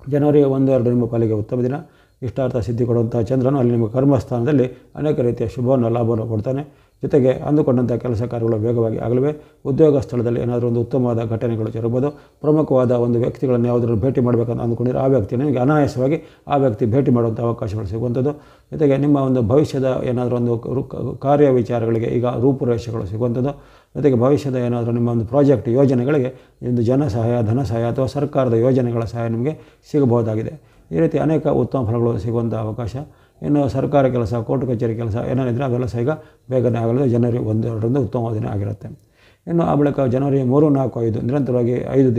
ಜನವರಿ 1-2 ನಿಮ್ಮ ಪಾಲಿಗೆ ಉತ್ತಮ ದಿನ. ಇಷ್ಟಾರ್ಥ ಸಿದ್ಧಿ ಕೊಡುವಂಥ ಚಂದ್ರನು ಅಲ್ಲಿ ನಿಮ್ಮ ಕರ್ಮಸ್ಥಾನದಲ್ಲಿ ಅನೇಕ ರೀತಿಯ ಶುಭವನ್ನು ಲಾಭವನ್ನು ಕೊಡ್ತಾನೆ. ಜೊತೆಗೆ ಅಂದುಕೊಂಡಂಥ ಕೆಲಸ ಕಾರ್ಯಗಳು ವೇಗವಾಗಿ ಆಗಲಿವೆ. ಉದ್ಯೋಗ ಸ್ಥಳದಲ್ಲಿ ಏನಾದರೂ ಒಂದು ಉತ್ತಮವಾದ ಘಟನೆಗಳು ಜರುಗಬಹುದು. ಪ್ರಮುಖವಾದ ಒಂದು ವ್ಯಕ್ತಿಗಳನ್ನು ಯಾವುದಾದ್ರು ಭೇಟಿ ಮಾಡಬೇಕಂತ ಅಂದುಕೊಂಡಿದ್ರೆ ಆ ವ್ಯಕ್ತಿ ನಿಮಗೆ ಅನಾಯಾಸವಾಗಿ ಆ ವ್ಯಕ್ತಿ ಭೇಟಿ ಮಾಡುವಂಥ ಅವಕಾಶಗಳು ಸಿಗುವಂಥದ್ದು. ಜೊತೆಗೆ ನಿಮ್ಮ ಒಂದು ಭವಿಷ್ಯದ ಏನಾದರೂ ಒಂದು ಕಾರ್ಯ ವಿಚಾರಗಳಿಗೆ ಈಗ ರೂಪುರೇಷೆಗಳು ಸಿಗುವಂಥದ್ದು. ಜೊತೆಗೆ ಭವಿಷ್ಯದ ಏನಾದರೂ ನಿಮ್ಮ ಒಂದು ಪ್ರಾಜೆಕ್ಟ್ ಯೋಜನೆಗಳಿಗೆ ಒಂದು ಜನ ಸಹಾಯ, ಧನ ಸಹಾಯ ಅಥವಾ ಸರ್ಕಾರದ ಯೋಜನೆಗಳ ಸಹಾಯ ನಿಮಗೆ ಸಿಗಬಹುದಾಗಿದೆ. ಈ ರೀತಿ ಅನೇಕ ಉತ್ತಮ ಫಲಗಳು ಸಿಗುವಂಥ ಅವಕಾಶ. ಇನ್ನು ಸರ್ಕಾರ ಕೆಲಸ, ಕೋರ್ಟ್ ಕಚೇರಿ ಕೆಲಸ ಏನೇನಿದ್ರೆ ಅವೆಲ್ಲ ಸಹ ಈಗ ಬೇಗನೆ ಆಗಲಿದೆ. ಜನವರಿ 1-2 ಉತ್ತಮವಾದ ದಿನ ಆಗಿರುತ್ತೆ. ಇನ್ನು ಆ ಬಳಿಕ ಜನವರಿ 3, 4, 5 ನಿರಂತರವಾಗಿ 5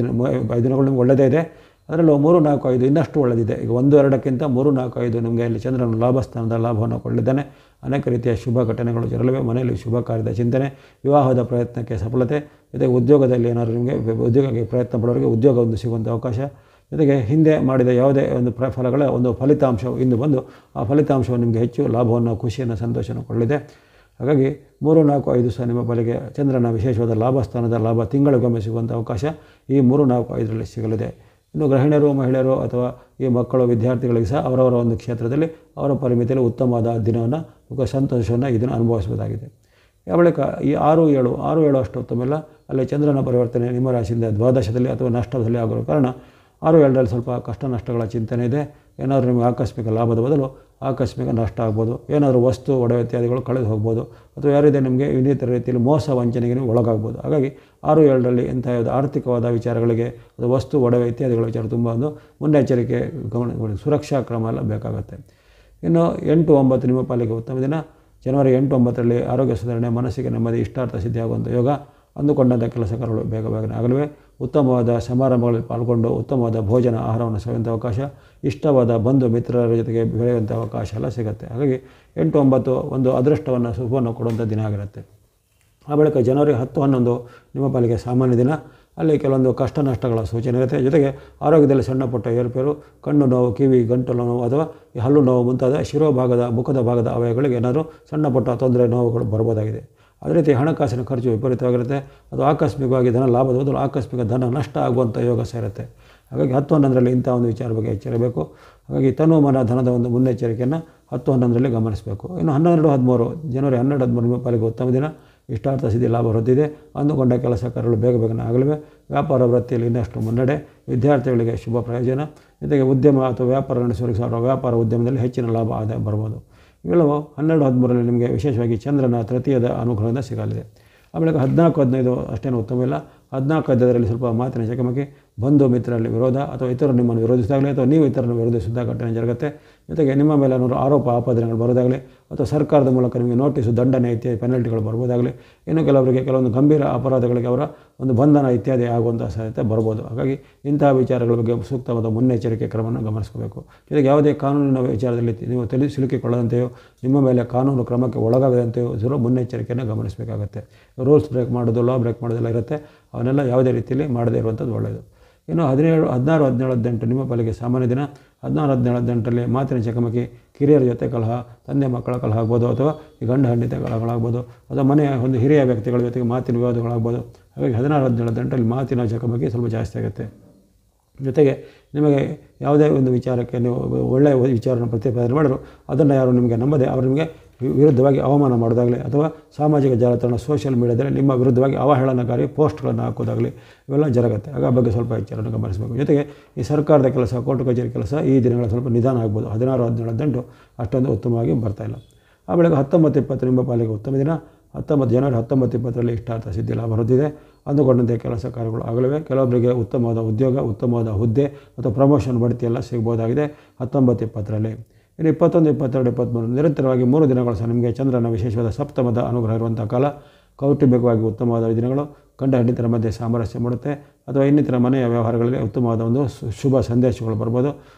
ದಿನಗಳು ನಿಮ್ಗೆ ಒಳ್ಳೆಯದೇ ಇದೆ. ಅದರಲ್ಲೂ 3, 4, 5 ಇನ್ನಷ್ಟು ಒಳ್ಳೆಯದಿದೆ. ಈಗ 1, 2ಕ್ಕಿಂತ 3, 4, 5 ನಿಮಗೆ ಇಲ್ಲಿ ಚಂದ್ರನ ಲಾಭಸ್ಥಾನದ ಲಾಭವನ್ನು ಕೊಡಲಿದ್ದಾನೆ. ಅನೇಕ ರೀತಿಯ ಶುಭ ಘಟನೆಗಳು ಜರಲಿವೆ. ಮನೆಯಲ್ಲಿ ಶುಭ ಕಾರ್ಯದ ಚಿಂತನೆ, ವಿವಾಹದ ಪ್ರಯತ್ನಕ್ಕೆ ಸಫಲತೆ, ಜೊತೆಗೆ ಉದ್ಯೋಗದಲ್ಲಿ ಏನಾದರೂ ನಿಮಗೆ ಉದ್ಯೋಗಕ್ಕೆ ಪ್ರಯತ್ನ ಪಡೋರಿಗೆ ಉದ್ಯೋಗ ಒಂದು ಸಿಗುವಂಥ ಅವಕಾಶ. ಜೊತೆಗೆ ಹಿಂದೆ ಮಾಡಿದ ಯಾವುದೇ ಒಂದು ಫಲಗಳ ಒಂದು ಫಲಿತಾಂಶವು ಇಂದು ಬಂದು ಆ ಫಲಿತಾಂಶವು ನಿಮಗೆ ಹೆಚ್ಚು ಲಾಭವನ್ನು, ಖುಷಿಯನ್ನು, ಸಂತೋಷವನ್ನು ಕೊಡಲಿದೆ. ಹಾಗಾಗಿ 3, 4, 5 ಸಹ ನಿಮ್ಮ ಪಾಲಿಗೆ ಚಂದ್ರನ ವಿಶೇಷವಾದ ಲಾಭಸ್ಥಾನದ ಲಾಭ ತಿಂಗಳಿಗೊಮ್ಮೆ ಸಿಗುವಂಥ ಅವಕಾಶ ಈ 3, 4, 5ರಲ್ಲಿ ಸಿಗಲಿದೆ. ಇನ್ನು ಗೃಹಿಣಿಯರು, ಮಹಿಳೆಯರು ಅಥವಾ ಈ ಮಕ್ಕಳು, ವಿದ್ಯಾರ್ಥಿಗಳಿಗೆ ಸಹ ಅವರವರ ಒಂದು ಕ್ಷೇತ್ರದಲ್ಲಿ ಅವರ ಪರಿಮಿತಿಯಲ್ಲಿ ಉತ್ತಮವಾದ ದಿನವನ್ನು, ಸಂತೋಷವನ್ನು ಇದನ್ನು ಅನುಭವಿಸಬಹುದಾಗಿದೆ. ಆ ಬಳಿಕ ಈ 6, 7 ಅಷ್ಟು ಉತ್ತಮವಿಲ್ಲ. ಅಲ್ಲಿ ಚಂದ್ರನ ಪರಿವರ್ತನೆ ನಿಮ್ಮ ರಾಶಿಯಿಂದ ದ್ವಾದಶದಲ್ಲಿ ಅಥವಾ ನಷ್ಟದಲ್ಲಿ ಆಗಿರೋ ಕಾರಣ 6, 7ರಲ್ಲಿ ಸ್ವಲ್ಪ ಕಷ್ಟ ನಷ್ಟಗಳ ಚಿಂತನೆ ಇದೆ. ಏನಾದರೂ ನಿಮಗೆ ಆಕಸ್ಮಿಕ ಲಾಭದ ಬದಲು ಆಕಸ್ಮಿಕ ನಷ್ಟ ಆಗ್ಬೋದು. ಏನಾದರೂ ವಸ್ತು, ಒಡವೆ ಇತ್ಯಾದಿಗಳು ಕಳೆದು ಹೋಗ್ಬೋದು. ಅಥವಾ ಯಾರಿದೆ ನಿಮಗೆ ಇನ್ನಿತರ ರೀತಿಯಲ್ಲಿ ಮೋಸ, ವಂಚನೆಗೆ ನೀವು ಒಳಗಾಗ್ಬೋದು. ಹಾಗಾಗಿ 6, 7ರಲ್ಲಿ ಇಂಥ ಆರ್ಥಿಕವಾದ ವಿಚಾರಗಳಿಗೆ ಅದು ವಸ್ತು, ಒಡವೆ ಇತ್ಯಾದಿಗಳ ವಿಚಾರ ತುಂಬ ಒಂದು ಮುನ್ನೆಚ್ಚರಿಕೆ, ಸುರಕ್ಷಾ ಕ್ರಮ ಎಲ್ಲ ಬೇಕಾಗುತ್ತೆ. ಇನ್ನು 8, 9 ನಿಮ್ಮ ಪಾಲಿಗೆ ಉತ್ತಮ ದಿನ. ಜನವರಿ 8, 9ರಲ್ಲಿ ಆರೋಗ್ಯ ಸುಧಾರಣೆ, ಮನಸ್ಸಿಗೆ ನೆಮ್ಮದಿ, ಇಷ್ಟಾರ್ಥ ಸಿದ್ಧಿಯಾಗುವಂಥ ಯೋಗ. ಅಂದುಕೊಂಡಂಥ ಕೆಲಸ ಕಾರ್ಯಗಳು ಬೇಗನೆ ಆಗಲಿವೆ. ಉತ್ತಮವಾದ ಸಮಾರಂಭಗಳಲ್ಲಿ ಪಾಲ್ಗೊಂಡು ಉತ್ತಮವಾದ ಭೋಜನ, ಆಹಾರವನ್ನು ಸೇವಿಸುವಂಥ ಅವಕಾಶ, ಇಷ್ಟವಾದ ಬಂಧು ಮಿತ್ರರ ಜೊತೆಗೆ ಬೆಳೆಯುವಂಥ ಅವಕಾಶ ಎಲ್ಲ ಸಿಗುತ್ತೆ. ಹಾಗಾಗಿ 8, 9 ಒಂದು ಅದೃಷ್ಟವನ್ನು, ಶುಭವನ್ನು ಕೊಡುವಂಥ ದಿನ ಆಗಿರುತ್ತೆ. ಆ ಬಳಿಕ ಜನವರಿ 10, 11 ನಿಮ್ಮ ಪಾಲಿಗೆ ಸಾಮಾನ್ಯ ದಿನ. ಅಲ್ಲಿ ಕೆಲವೊಂದು ಕಷ್ಟ ನಷ್ಟಗಳ ಸೂಚನೆ ಇರುತ್ತೆ. ಜೊತೆಗೆ ಆರೋಗ್ಯದಲ್ಲಿ ಸಣ್ಣ ಪುಟ್ಟ ಏರುಪೇರು, ಕಣ್ಣು ನೋವು, ಕಿವಿ, ಗಂಟಲು ನೋವು ಅಥವಾ ಹಲ್ಲು ನೋವು ಮುಂತಾದ ಶಿರೋಭಾಗದ, ಮುಖದ ಭಾಗದ ಅವಯವಗಳಿಗೆ ಏನಾದರೂ ಸಣ್ಣ ಪುಟ್ಟ ತೊಂದರೆ, ನೋವುಗಳು ಬರ್ಬೋದಾಗಿದೆ. ಅದೇ ರೀತಿ ಹಣಕಾಸಿನ ಖರ್ಚು ವಿಪರೀತವಾಗಿರುತ್ತೆ. ಅದು ಆಕಸ್ಮಿಕವಾಗಿ ಧನ ಲಾಭದ ಬದಲು ಆಕಸ್ಮಿಕ ಧನ ನಷ್ಟ ಆಗುವಂಥ ಯೋಗ ಸೇರುತ್ತೆ. ಹಾಗಾಗಿ 10, 11ರಲ್ಲಿ ಇಂಥ ಒಂದು ವಿಚಾರ ಬಗ್ಗೆ ಎಚ್ಚರಬೇಕು. ಹಾಗಾಗಿ ತನು, ಮನ, ಧನದ ಒಂದು ಮುನ್ನೆಚ್ಚರಿಕೆಯನ್ನು 10, 11ರಲ್ಲಿ ಗಮನಿಸಬೇಕು. ಇನ್ನು 12, 13 ಜನವರಿ 12, 13 ನಿಮ್ಮ ಪಾಲಿಗೆ ಉತ್ತಮ ದಿನ. ಇಷ್ಟಾರ್ಥ ಸಿದ್ಧಿ ಲಾಭ ಹೊರದಿದೆ. ಅಂದುಕೊಂಡ ಕೆಲಸ ಕಾರ್ಯಗಳು ಬೇಗನೆ ಆಗಲಿವೆ. ವ್ಯಾಪಾರ ವೃತ್ತಿಯಲ್ಲಿ ಇನ್ನಷ್ಟು ಮುನ್ನಡೆ, ವಿದ್ಯಾರ್ಥಿಗಳಿಗೆ ಶುಭ ಪ್ರಯೋಜನ. ಜೊತೆಗೆ ಉದ್ಯಮ ಅಥವಾ ವ್ಯಾಪಾರ ನಡೆಸುವವರಿಗೆ ಅವರ ವ್ಯಾಪಾರ ಉದ್ಯಮದಲ್ಲಿ ಹೆಚ್ಚಿನ ಲಾಭ ಆದಾಯ ಬರ್ಬೋದು. ಇವೆಲ್ಲವೂ 12, 13ರಲ್ಲಿ ನಿಮಗೆ ವಿಶೇಷವಾಗಿ ಚಂದ್ರನ ತೃತೀಯದ ಅನುಗ್ರಹದಿಂದ ಸಿಗಲಿದೆ. ಆ ಬಳಿಕ 14, 15 ಅಷ್ಟೇನು ಉತ್ತಮವಿಲ್ಲ. 14, 15ರಲ್ಲಿ ಸ್ವಲ್ಪ ಮಾತಿನ ಚಕಮಕಿ, ಬಂಧು ಮಿತ್ರರಲ್ಲಿ ವಿರೋಧ ಅಥವಾ ಇತರರು ನಿಮ್ಮನ್ನು ವಿರೋಧಿಸಿದಾಗಲಿ ಅಥವಾ ನೀವು ಇತರನ್ನು ವಿರೋಧಿಸಿದ ಘಟನೆ ಜರುಗುತ್ತೆ. ಜೊತೆಗೆ ನಿಮ್ಮ ಮೇಲೆ ಏನಾದರೂ ಆರೋಪ, ಆಪಾದನೆಗಳು ಬರೋದಾಗಲಿ ಅಥವಾ ಸರ್ಕಾರದ ಮೂಲಕ ನಿಮಗೆ ನೋಟಿಸು, ದಂಡನೆ ಇತ್ಯಾದಿ ಪೆನಾಲ್ಟಿಗಳು ಬರ್ಬೋದಾಗಲಿ. ಇನ್ನು ಕೆಲವರಿಗೆ ಕೆಲವೊಂದು ಗಂಭೀರ ಅಪರಾಧಗಳಿಗೆ ಅವರ ಒಂದು ಬಂಧನ ಇತ್ಯಾದಿ ಆಗುವಂಥ ಸಾಧ್ಯತೆ ಬರ್ಬೋದು. ಹಾಗಾಗಿ ಇಂತಹ ವಿಚಾರಗಳ ಬಗ್ಗೆ ಸೂಕ್ತವಾದ ಮುನ್ನೆಚ್ಚರಿಕೆ ಕ್ರಮವನ್ನು ಗಮನಿಸಬೇಕು. ಜೊತೆಗೆ ಯಾವುದೇ ಕಾನೂನಿನ ವಿಚಾರದಲ್ಲಿ ನೀವು ಸಿಲುಕಿಕೊಳ್ಳದಂತೆಯೋ, ನಿಮ್ಮ ಮೇಲೆ ಕಾನೂನು ಕ್ರಮಕ್ಕೆ ಒಳಗಾಗದಂತೆಯೋ ಮುನ್ನೆಚ್ಚರಿಕೆಯನ್ನು ಗಮನಿಸಬೇಕಾಗುತ್ತೆ. ರೂಲ್ಸ್ ಬ್ರೇಕ್ ಮಾಡೋದು, ಲಾ ಬ್ರೇಕ್ ಮಾಡೋದೆಲ್ಲ ಇರುತ್ತೆ. ಅವನ್ನೆಲ್ಲ ಯಾವುದೇ ರೀತಿಯಲ್ಲಿ ಮಾಡದೇ ಇರುವಂಥದ್ದು ಒಳ್ಳೆಯದು. ಇನ್ನು 16, 17, 18 ನಿಮ್ಮ ಪಾಲಿಗೆ ಸಾಮಾನ್ಯ ದಿನ. 16, 17, 18ರಲ್ಲಿ ಮಾತಿನ ಚಕಮಕಿ, ಕಿರಿಯರ ಜೊತೆ ಕಲಹ, ತಂದೆ ಮಕ್ಕಳ ಕಲಹ ಆಗ್ಬೋದು ಅಥವಾ ಈ ಗಂಡ ಹೆಂಡತಿ ಕಲಹಗಳಾಗ್ಬೋದು ಅಥವಾ ಮನೆಯ ಒಂದು ಹಿರಿಯ ವ್ಯಕ್ತಿಗಳ ಜೊತೆಗೆ ಮಾತಿನ ವಿವಾದಗಳಾಗ್ಬೋದು. ಹಾಗಾಗಿ 16, 17, 18ರಲ್ಲಿ ಮಾತಿನ ಚಕಮಕಿ ಸ್ವಲ್ಪ ಜಾಸ್ತಿ ಆಗುತ್ತೆ. ಜೊತೆಗೆ ನಿಮಗೆ ಯಾವುದೇ ಒಂದು ವಿಚಾರಕ್ಕೆ ನೀವು ಒಳ್ಳೆಯ ವಿಚಾರವನ್ನು ಪ್ರತಿಪಾದನೆ ಮಾಡಿದ್ರು ಅದನ್ನು ಯಾರು ನಿಮಗೆ ನಂಬದೆ ಅವರು ನಿಮಗೆ ವಿರುದ್ಧವಾಗಿ ಅವಮಾನ ಮಾಡೋದಾಗಲಿ ಅಥವಾ ಸಾಮಾಜಿಕ ಜಾಲತಾಣ, ಸೋಷಿಯಲ್ ಮೀಡಿಯಾದಲ್ಲಿ ನಿಮ್ಮ ವಿರುದ್ಧವಾಗಿ ಅವಹೇಳನಕಾರಿ ಪೋಸ್ಟ್ಗಳನ್ನು ಹಾಕೋದಾಗಲಿ ಇವೆಲ್ಲ ಜರುಗುತ್ತೆ. ಆಗ ಬಗ್ಗೆ ಸ್ವಲ್ಪ ವಿಚಾರವನ್ನು ಗಮನಿಸಬೇಕು. ಜೊತೆಗೆ ಈ ಸರ್ಕಾರದ ಕೆಲಸ, ಕೋರ್ಟ್ ಕಚೇರಿ ಕೆಲಸ ಈ ದಿನಗಳ ಸ್ವಲ್ಪ ನಿಧಾನ ಆಗ್ಬೋದು. 16, 17, 18 ಅಷ್ಟೊಂದು ಉತ್ತಮವಾಗಿ ಬರ್ತಾಯಿಲ್ಲ. ಆ ಬಳಿಕ 19, 20 ನಿಮ್ಮ ಪಾಲಿಗೆ ಉತ್ತಮ ದಿನ. ಜನವರಿ 19-20ರಲ್ಲಿ ಇಷ್ಟಾರ್ಥ ಸಿದ್ಧಿ ಲಾಭ ಹೊರದಿದೆ. ಅಂದುಕೊಂಡಂತೆ ಕೆಲಸ ಕಾರ್ಯಗಳು ಆಗಲಿವೆ. ಕೆಲವೊಬ್ಬರಿಗೆ ಉತ್ತಮವಾದ ಉದ್ಯೋಗ, ಉತ್ತಮವಾದ ಹುದ್ದೆ ಮತ್ತು ಪ್ರಮೋಷನ್ ಬಡ್ತಿ ಎಲ್ಲ ಸಿಗ್ಬೋದಾಗಿದೆ 19-20ರಲ್ಲಿ. ಇನ್ನು 21, 22, 23 ನಿರಂತರವಾಗಿ 3 ದಿನಗಳು ಸಹ ನಿಮಗೆ ಚಂದ್ರನ ವಿಶೇಷವಾದ ಸಪ್ತಮದ ಅನುಗ್ರಹ ಇರುವಂಥ ಕಾಲ. ಕೌಟುಂಬಿಕವಾಗಿ ಉತ್ತಮವಾದ ದಿನಗಳು. ಗಂಡ ಹೆಂಡತಿಯರ ಮಧ್ಯೆ ಸಾಮರಸ್ಯ ಮೂಡುತ್ತೆ, ಅಥವಾ ಇನ್ನಿತರ ಮನೆಯ ವ್ಯವಹಾರಗಳಲ್ಲಿ ಉತ್ತಮವಾದ ಒಂದು ಶುಭ ಸಂದೇಶಗಳು ಬರ್ಬೋದು.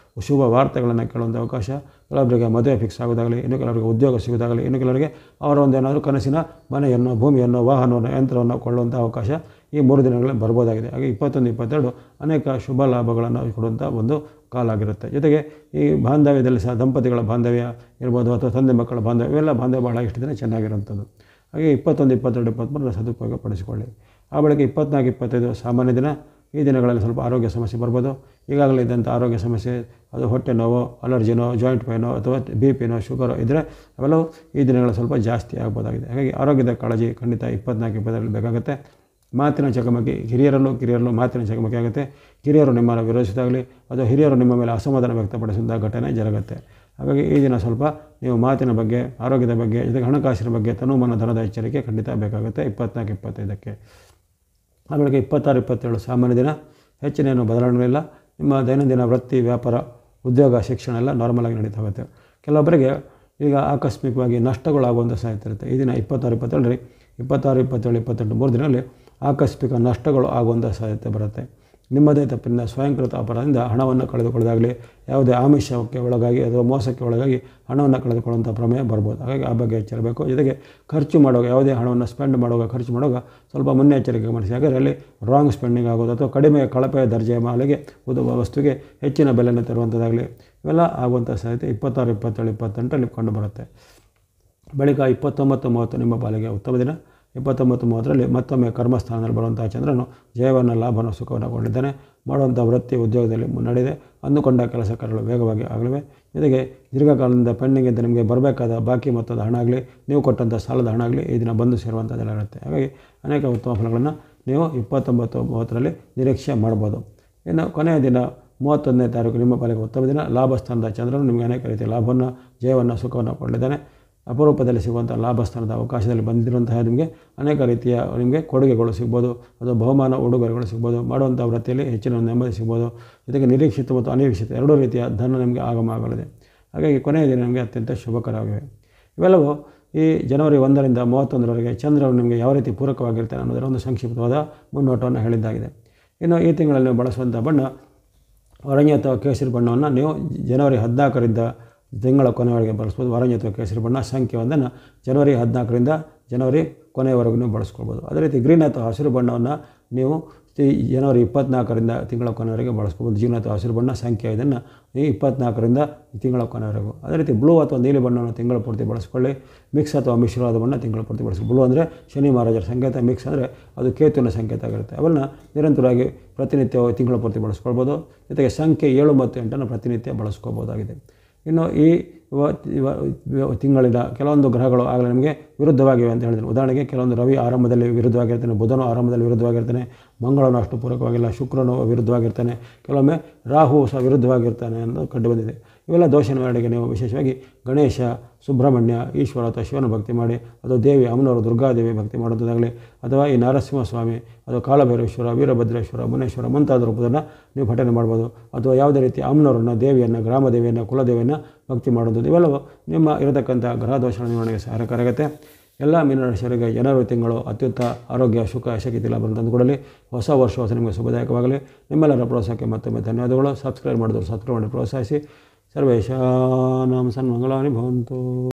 ಶುಭ ವಾರ್ತೆಗಳನ್ನು ಕೇಳುವಂಥ ಅವಕಾಶ. ಕೆಲವರಿಗೆ ಮದುವೆ ಫಿಕ್ಸ್ ಆಗೋದಾಗಲಿ, ಇನ್ನು ಕೆಲವರಿಗೆ ಉದ್ಯೋಗ ಸಿಗೋದಾಗಲಿ, ಇನ್ನು ಕೆಲವರಿಗೆ ಅವರ ಒಂದು ಏನಾದರೂ ಕನಸಿನ ಮನೆಯನ್ನು, ಭೂಮಿಯನ್ನು, ವಾಹನವನ್ನು, ಯಂತ್ರವನ್ನು ಕೊಳ್ಳುವಂಥ ಅವಕಾಶ ಈ 3 ದಿನಗಳಲ್ಲಿ ಬರ್ಬೋದಾಗಿದೆ. ಹಾಗೆ 21, 22 ಅನೇಕ ಶುಭ ಲಾಭಗಳನ್ನು ಕೊಡುವಂಥ ಒಂದು ಕಾಲ ಆಗಿರುತ್ತೆ. ಜೊತೆಗೆ ಈ ಬಾಂಧವ್ಯದಲ್ಲಿ ಸಹ ದಂಪತಿಗಳ ಬಾಂಧವ್ಯ ಇರ್ಬೋದು, ಅಥವಾ ತಂದೆ ಮಕ್ಕಳ ಬಾಂಧವ್ಯ, ಇವೆಲ್ಲ ಬಾಂಧವ್ಯ ಭಾಳ ಇಷ್ಟು ದಿನ ಚೆನ್ನಾಗಿರುವಂಥದ್ದು. ಹಾಗೆ 21, 22, 23 ಸದುಪಯೋಗ ಪಡಿಸಿಕೊಳ್ಳಿ. ಆ ಬಳಿಕ 24, 25 ಸಾಮಾನ್ಯ ದಿನ. ಈ ದಿನಗಳಲ್ಲಿ ಸ್ವಲ್ಪ ಆರೋಗ್ಯ ಸಮಸ್ಯೆ ಬರ್ಬೋದು. ಈಗಾಗಲೇ ಇದ್ದಂಥ ಆರೋಗ್ಯ ಸಮಸ್ಯೆ, ಅದು ಹೊಟ್ಟೆ ನೋವು, ಅಲರ್ಜಿನೋ, ಜಾಯಿಂಟ್ ಪೇನೋ, ಅಥವಾ BP-ನೋ, ಶುಗರೋ ಇದ್ದರೆ ಅವೆಲ್ಲವೂ ಈ ದಿನಗಳಲ್ಲಿ ಸ್ವಲ್ಪ ಜಾಸ್ತಿ ಆಗ್ಬೋದಾಗಿದೆ. ಹಾಗಾಗಿ ಆರೋಗ್ಯದ ಕಾಳಜಿ ಖಂಡಿತ 24, 22ರಲ್ಲಿ ಬೇಕಾಗುತ್ತೆ. ಮಾತಿನ ಚಕಮಕಿ, ಕಿರಿಯರಲ್ಲೂ ಮಾತಿನ ಚಕಮಕಿ ಆಗುತ್ತೆ. ಕಿರಿಯರು ನಿಮ್ಮನ್ನು ವಿರೋಧಿಸಿದಾಗಲಿ, ಅಥವಾ ಹಿರಿಯರು ನಿಮ್ಮ ಮೇಲೆ ಅಸಮಾಧಾನ ವ್ಯಕ್ತಪಡಿಸುವಂಥ ಘಟನೆ ಜರುಗುತ್ತೆ. ಹಾಗಾಗಿ ಈ ದಿನ ಸ್ವಲ್ಪ ನೀವು ಮಾತಿನ ಬಗ್ಗೆ, ಆರೋಗ್ಯದ ಬಗ್ಗೆ, ಜೊತೆಗೆ ಹಣಕಾಸಿನ ಬಗ್ಗೆ ತನುಮನ ಧನದ ಎಚ್ಚರಿಕೆ ಖಂಡಿತ ಬೇಕಾಗುತ್ತೆ 24, 25ಕ್ಕೆ. ಆಮೇಲೆ 26, 27 ಸಾಮಾನ್ಯ ದಿನ. ಹೆಚ್ಚಿನೇನು ಬದಲಾವಣೆಗಳಿಲ್ಲ. ನಿಮ್ಮ ದೈನಂದಿನ ವೃತ್ತಿ, ವ್ಯಾಪಾರ, ಉದ್ಯೋಗ, ಶಿಕ್ಷಣ ಎಲ್ಲ ನಾರ್ಮಲಾಗಿ ನಡೀತಾ ಹೋಗುತ್ತೆ. ಕೆಲವೊಬ್ಬರಿಗೆ ಈಗ ಆಕಸ್ಮಿಕವಾಗಿ ನಷ್ಟಗಳಾಗುವಂಥ ಸಾಧ್ಯತೆ ಇರುತ್ತೆ. ಈ ದಿನ 26, 27ರಲ್ಲಿ 26, 27, 28 3 ದಿನಗಳಲ್ಲಿ ಆಕಸ್ಮಿಕ ನಷ್ಟಗಳು ಆಗುವಂಥ ಸಾಧ್ಯತೆ ಬರುತ್ತೆ. ನಿಮ್ಮದೇ ತಪ್ಪಿನಿಂದ ಸ್ವಯಂಕೃತ ಅಪರಾಧದಿಂದ ಹಣವನ್ನು ಕಳೆದುಕೊಳ್ಳೋದಾಗಲಿ, ಯಾವುದೇ ಆಮಿಷಕ್ಕೆ ಒಳಗಾಗಿ ಅಥವಾ ಮೋಸಕ್ಕೆ ಒಳಗಾಗಿ ಹಣವನ್ನು ಕಳೆದುಕೊಳ್ಳುವಂಥ ಪ್ರಮೇಯ ಬರ್ಬೋದು. ಹಾಗಾಗಿ ಆ ಬಗ್ಗೆ ಎಚ್ಚರಬೇಕು. ಜೊತೆಗೆ ಖರ್ಚು ಮಾಡುವಾಗ, ಯಾವುದೇ ಹಣವನ್ನು ಸ್ಪೆಂಡ್ ಮಾಡುವಾಗ, ಖರ್ಚು ಮಾಡುವಾಗ ಸ್ವಲ್ಪ ಮುನ್ನೆಚ್ಚರಿಕೆ ಗಮನಿಸಿ. ಹಾಗಾದರೆ ಅಲ್ಲಿ ರಾಂಗ್ ಸ್ಪೆಂಡಿಂಗ್ ಆಗೋದು, ಅಥವಾ ಕಡಿಮೆ ಕಳಪೆ ದರ್ಜೆಯ ಮಾಲಿಗೆ ವಸ್ತುವಿಗೆ ಹೆಚ್ಚಿನ ಬೆಲೆಯನ್ನು ತರುವಂಥದ್ದಾಗಲಿ, ಇವೆಲ್ಲ ಆಗುವಂಥ ಸಾಧ್ಯತೆ 26, 27, 28ರಲ್ಲಿ ಕಂಡು ಬರುತ್ತೆ. ಬಳಿಕ 29, 30 ನಿಮ್ಮ ಪಾಲಿಗೆ ಉತ್ತಮ ದಿನ. 29, 30ರಲ್ಲಿ ಮತ್ತೊಮ್ಮೆ ಕರ್ಮಸ್ಥಾನದಲ್ಲಿ ಬರುವಂಥ ಚಂದ್ರನು ಜಯವನ್ನು, ಲಾಭವನ್ನು, ಸುಖವನ್ನು ಕೊಂಡಿದ್ದಾನೆ. ಮಾಡುವಂಥ ವೃತ್ತಿ, ಉದ್ಯೋಗದಲ್ಲಿ ಮುನ್ನಡೆದಿದೆ. ಅಂದುಕೊಂಡ ಕೆಲಸ ಕಾರ್ಯಗಳು ವೇಗವಾಗಿ ಆಗಲಿವೆ. ಜೊತೆಗೆ ದೀರ್ಘಕಾಲದಿಂದ ಪೆಂಡಿಂಗ್ ಅಂತ ನಿಮಗೆ ಬರಬೇಕಾದ ಬಾಕಿ ಮೊತ್ತದ ಹಣ ಆಗಲಿ, ನೀವು ಕೊಟ್ಟಂಥ ಸಾಲದ ಹಣ ಆಗಲಿ ಈ ದಿನ ಬಂದು ಸೇರುವಂಥದ್ದೆಲ್ಲ ಇರುತ್ತೆ. ಹಾಗಾಗಿ ಅನೇಕ ಉತ್ತಮ ಫಲಗಳನ್ನು ನೀವು 29, 30ರಲ್ಲಿ ನಿರೀಕ್ಷೆ ಮಾಡ್ಬೋದು. ಇನ್ನು ಕೊನೆಯ ದಿನ 31ನೇ ತಾರೀಕು ನಿಮ್ಮ ಪಾಲಿಗೆ ಉತ್ತಮ ದಿನ. ಲಾಭಸ್ಥಾನದ ಚಂದ್ರನು ನಿಮಗೆ ಅನೇಕ ರೀತಿಯ ಲಾಭವನ್ನು, ಜಯವನ್ನು, ಸುಖವನ್ನು ಕೊಂಡಿದ್ದಾನೆ. ಅಪರೂಪದಲ್ಲಿ ಸಿಗುವಂಥ ಲಾಭಸ್ಥಾನದ ಅವಕಾಶದಲ್ಲಿ ಬಂದಿರುವಂತಹ ನಿಮಗೆ ಅನೇಕ ರೀತಿಯ ನಿಮಗೆ ಕೊಡುಗೆಗಳು ಸಿಗ್ಬೋದು, ಅಥವಾ ಬಹುಮಾನ, ಉಡುಗೊರೆಗಳು ಸಿಗ್ಬೋದು. ಮಾಡುವಂಥ ವೃತ್ತಿಯಲ್ಲಿ ಹೆಚ್ಚಿನ ನೆಮ್ಮದಿ ಸಿಗ್ಬೋದು. ಜೊತೆಗೆ ನಿರೀಕ್ಷಿತ ಮತ್ತು ಅನಿರೀಕ್ಷಿತ ಎರಡೂ ರೀತಿಯ ಧನ ನಿಮಗೆ ಆಗಮ ಆಗಲಿದೆ. ಹಾಗಾಗಿ ಕೊನೆಯ ದಿನ ನಿಮಗೆ ಅತ್ಯಂತ ಶುಭಕರವಾಗಿವೆ. ಇವೆಲ್ಲವೂ ಈ ಜನವರಿ 1ರಿಂದ 31ರವರೆಗೆ ಚಂದ್ರನು ನಿಮಗೆ ಯಾವ ರೀತಿ ಪೂರಕವಾಗಿರ್ತಾನೆ ಅನ್ನೋದರ ಒಂದು ಸಂಕ್ಷಿಪ್ತವಾದ ಮುನ್ನೋಟವನ್ನು ಹೇಳಿದ್ದಾಗಿದೆ. ಇನ್ನು ಈ ತಿಂಗಳಲ್ಲಿ ನೀವು ಬಳಸುವಂಥ ಬಣ್ಣ ವರಂಗಿ ಅಥವಾ ಕೇಸರಿ ಬಣ್ಣವನ್ನು ನೀವು ಜನವರಿ 14ರಿಂದ ತಿಂಗಳ ಕೊನೆಯವರೆಗೆ ಬಳಸ್ಬೋದು. ವರಂಗಿ ಅಥವಾ ಕೇಸರಿ ಬಣ್ಣ ಸಂಖ್ಯೆ 1 ಜನವರಿ 14ರಿಂದ ಜನವರಿ ಕೊನೆಯವರೆಗೂ ನೀವು ಬಳಸ್ಕೊಳ್ಬೋದು. ಅದೇ ರೀತಿ ಗ್ರೀನ್ ಅಥವಾ ಹಸಿರು ಬಣ್ಣವನ್ನು ನೀವು ಜನವರಿ 24ರಿಂದ ತಿಂಗಳ ಕೊನೆಯವರೆಗೆ ಬಳಸ್ಕೊಬೋದು. ಗ್ರೀನ್ ಅಥವಾ ಹಸಿರು ಬಣ್ಣ ಸಂಖ್ಯೆ 5 ಈ 24ರಿಂದ ತಿಂಗಳ ಕೊನೆಯವರೆಗೂ. ಅದೇ ರೀತಿ ಬ್ಲೂ ಅಥವಾ ನೀಲಿ ಬಣ್ಣವನ್ನು ತಿಂಗಳ ಪೂರ್ತಿ ಬಳಸ್ಕೊಳ್ಳಿ. ಮಿಕ್ಸ್ ಅಥವಾ ಮಿಶ್ರವಾದ ಬಣ್ಣ ತಿಂಗಳ ಪೂರ್ತಿ ಬಳಸ್ಕೊಳ್ಳಿ. ಬ್ಲೂ ಅಂದರೆ ಶನಿ ಮಹಾರಾಜರ ಸಂಕೇತ, ಮಿಕ್ಸ್ ಅಂದರೆ ಅದು ಕೇತುವಿನ ಸಂಕೇತ ಆಗಿರುತ್ತೆ. ಅವನ್ನು ನಿರಂತರವಾಗಿ ಪ್ರತಿನಿತ್ಯ ತಿಂಗಳ ಪೂರ್ತಿ ಬಳಸ್ಕೊಳ್ಬೋದು. ಜೊತೆಗೆ ಸಂಖ್ಯೆ 7 ಮತ್ತು 8 ಪ್ರತಿನಿತ್ಯ ಬಳಸ್ಕೋಬೋದಾಗಿದೆ. ಇನ್ನು ಈ ತಿಂಗಳಿನ ಕೆಲವೊಂದು ಗ್ರಹಗಳು ಆಗಲೇ ನಿಮಗೆ ವಿರುದ್ಧವಾಗಿವೆ ಅಂತ ಹೇಳಿದ್ರು. ಉದಾಹರಣೆಗೆ ಕೆಲವೊಂದು ರವಿ ಆರಂಭದಲ್ಲಿ ವಿರುದ್ಧವಾಗಿರ್ತಾನೆ, ಬುಧನು ಆರಂಭದಲ್ಲಿ ವಿರುದ್ಧವಾಗಿರ್ತಾನೆ, ಮಂಗಳನು ಅಷ್ಟು ಪೂರಕವಾಗಿಲ್ಲ, ಶುಕ್ರನು ವಿರುದ್ಧವಾಗಿರ್ತಾನೆ, ಕೆಲವೊಮ್ಮೆ ರಾಹು ಸಹ ವಿರುದ್ಧವಾಗಿರ್ತಾನೆ ಅನ್ನೋದು ಕಂಡುಬಂದಿದೆ. ಇವೆಲ್ಲ ದೋಷ ನಿವಾರಣೆಗೆ ನೀವು ವಿಶೇಷವಾಗಿ ಗಣೇಶ, ಸುಬ್ರಹ್ಮಣ್ಯ, ಈಶ್ವರ ಅಥವಾ ಶಿವನ ಭಕ್ತಿ ಮಾಡಿ, ಅಥವಾ ದೇವಿ ಅಮ್ಮನವರು ದುರ್ಗಾದೇವಿ ಭಕ್ತಿ ಮಾಡುವಂಥದ್ದಾಗಲಿ, ಅಥವಾ ಈ ನರಸಿಂಹಸ್ವಾಮಿ ಅಥವಾ ಕಾಲಭೈರೇಶ್ವರ, ವೀರಭದ್ರೇಶ್ವರ, ಮುನೇಶ್ವರ ಮುಂತಾದ ರೂಪವನ್ನು ನೀವು ಪಠನೆ ಮಾಡ್ಬೋದು. ಅಥವಾ ಯಾವುದೇ ರೀತಿ ಅಮ್ಮನವರನ್ನು, ದೇವಿಯನ್ನು, ಗ್ರಾಮದೇವಿಯನ್ನು, ಕುಲದೇವಿಯನ್ನು ಭಕ್ತಿ ಮಾಡುವಂಥದ್ದು ಇವೆಲ್ಲವೂ ನಿಮ್ಮ ಇರತಕ್ಕಂಥ ಗ್ರಹ ದೋಷ ನಿವಾರಣೆಗೆ ಸಹಾಯಕರಾಗುತ್ತೆ. ಎಲ್ಲ ಮೀನರಾಶಿಯವರಿಗೆ ಜನವರಿ ತಿಂಗಳು ಅತ್ಯುತ್ತಮ ಆರೋಗ್ಯ, ಸುಖ, ಯಶಕೀರ್ತಿ ಲಾಭವನ್ನು ತಂದುಕೊಡಲಿ. ಹೊಸ ವರ್ಷ ನಿಮಗೆ ಶುಭದಾಯಕವಾಗಲಿ. ನಿಮ್ಮೆಲ್ಲರ ಪ್ರೋತ್ಸಾಹಕ್ಕೆ ಮತ್ತೊಮ್ಮೆ ಧನ್ಯವಾದಗಳು. ಸಬ್ಸ್ಕ್ರೈಬ್ ಮಾಡಿದವರು ಸಬ್ಸ್ಕ್ರೈಬ್ ಮಾಡಿ ಪ್ರೋತ್ಸಾಹಿಸಿ. ಸರ್ವೇಶಾನಾಂ ಸನ್ಮಂಗಳಾನಿ ಭವಂತು.